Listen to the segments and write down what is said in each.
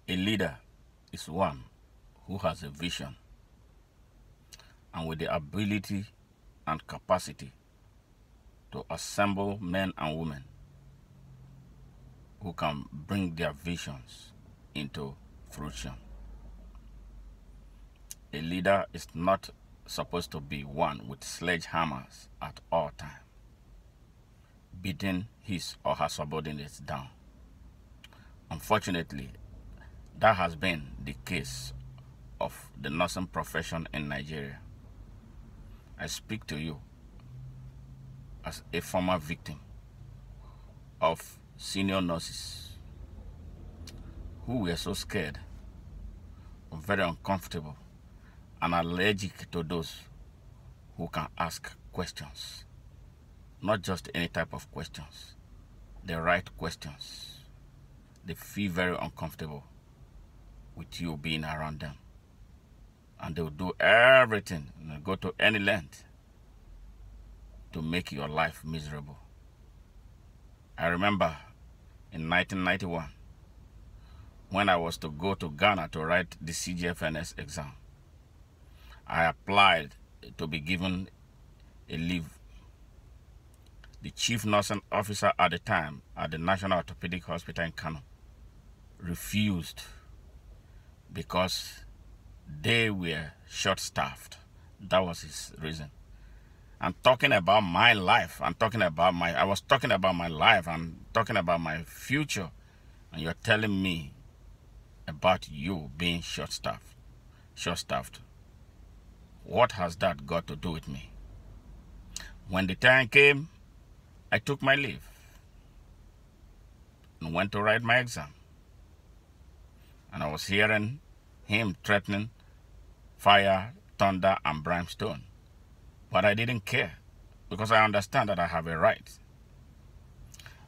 A leader is one who has a vision and with the ability and capacity to assemble men and women who can bring their visions into fruition. A leader is not supposed to be one with sledgehammers at all times, beating his or her subordinates down. Unfortunately, that has been the case of the nursing profession in Nigeria. I speak to you as a former victim of senior nurses who were so scared, very uncomfortable, and allergic to those who can ask questions. Not just any type of questions, the right questions. They feel very uncomfortable with you being around them. And they'll do everything, go to any length to make your life miserable. I remember in 1991, when I was to go to Ghana to write the CGFNS exam, I applied to be given a leave. The chief nursing officer at the time at the National Orthopedic Hospital in Kano refused because they were short-staffed. That was his reason. I'm talking about my life. I was talking about my life. I'm talking about my future. And you're telling me about you being short-staffed. What has that got to do with me? When the time came, I took my leave and went to write my exam. And I was hearing him threatening fire, thunder, and brimstone. But I didn't care because I understand that I have a right.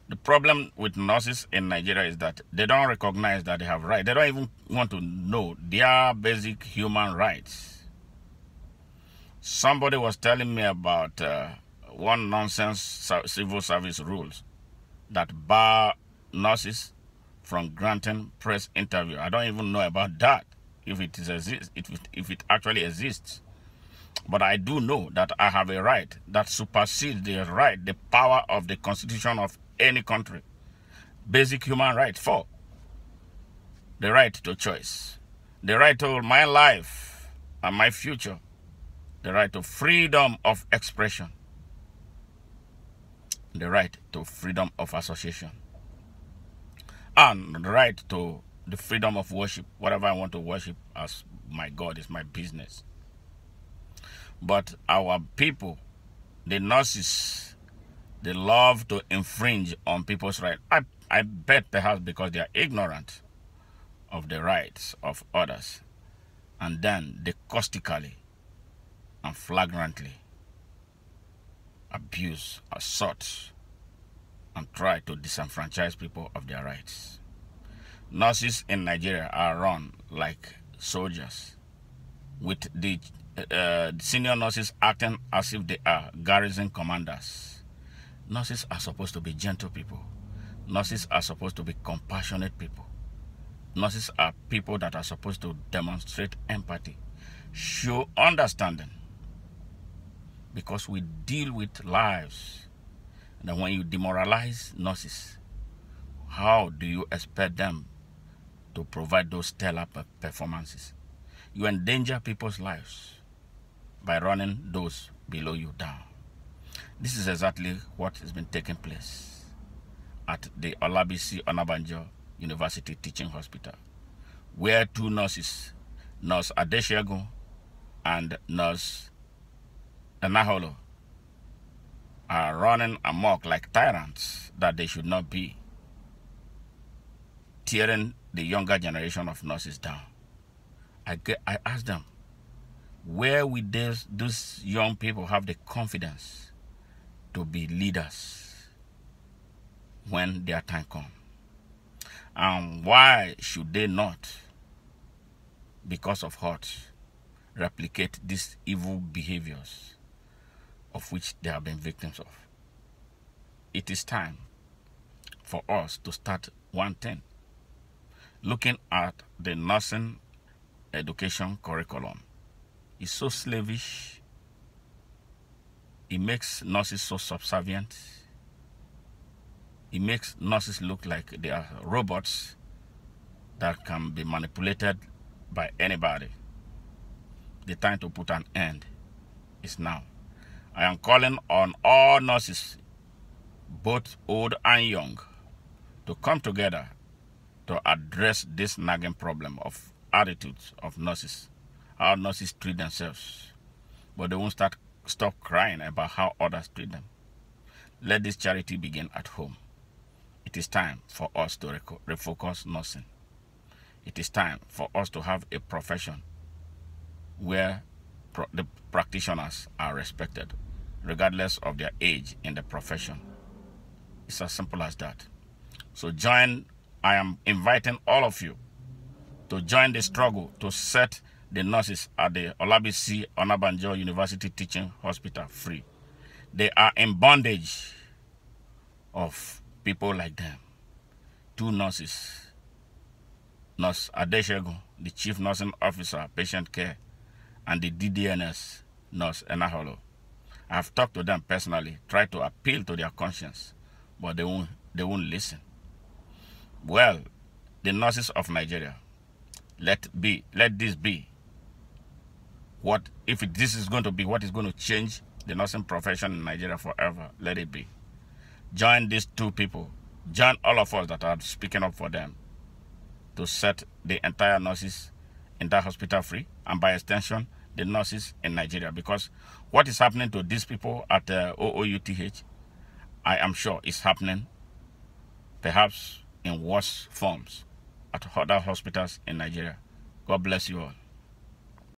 The problem with nurses in Nigeria is that they don't recognize that they have rights. They don't even want to know their basic human rights. Somebody was telling me about one nonsense civil service rules that bar nurses from granting press interview. I don't even know about that, if it actually exists. But I do know that I have a right that supersedes the power of the constitution of any country. Basic human right for the right to choice, the right to my life and my future, the right to freedom of expression, the right to freedom of association, and the right to the freedom of worship. Whatever I want to worship as my God is my business. But our people, the nurses, they love to infringe on people's rights. I bet perhaps because they are ignorant of the rights of others. And then they caustically and flagrantly abuse, assault, and try to disenfranchise people of their rights. Nurses in Nigeria are run like soldiers, with the senior nurses acting as if they are garrison commanders. Nurses are supposed to be gentle people. Nurses are supposed to be compassionate people. Nurses are people that are supposed to demonstrate empathy, show understanding, because we deal with lives. And when you demoralize nurses, how do you expect them to provide those stellar performances? You endanger people's lives by running those below you down. This is exactly what has been taking place at the Olabisi Onabanjo University Teaching Hospital, where two nurses, Nurse Adeshegun and Nurse Anaholo, are running amok like tyrants that they should not be, tearing the younger generation of nurses down. I asked them, where would those young people have the confidence to be leaders when their time comes? And why should they not, because of hurt, replicate these evil behaviors of which they have been victims of? It is time for us to start one thing. looking at the nursing education curriculum is so slavish. It makes nurses so subservient. It makes nurses look like they are robots that can be manipulated by anybody. The time to put an end is now. I am calling on all nurses, both old and young, to come together to address this nagging problem of attitudes of nurses, how nurses treat themselves, but they won't stop crying about how others treat them. Let this charity begin at home. It is time for us to refocus nursing. It is time for us to have a profession where the practitioners are respected, regardless of their age in the profession. It's as simple as that. So I am inviting all of you to join the struggle to set the nurses at the Olabisi Onabanjo University Teaching Hospital free. They are in bondage of people like them. 2 nurses, Nurse Adeshegun, the Chief Nursing Officer, Patient Care, and the DDNS, Nurse Enaholo. I have talked to them personally, tried to appeal to their conscience, but they won't listen. Well, the nurses of Nigeria, let this be. If this is going to be what is going to change the nursing profession in Nigeria forever, let it be. Join these 2 people. Join all of us that are speaking up for them to set the entire nurses in that hospital free, and by extension, the nurses in Nigeria. Because what is happening to these people at OOUTH, I am sure is happening perhaps in worse forms at other hospitals in Nigeria. God bless you all.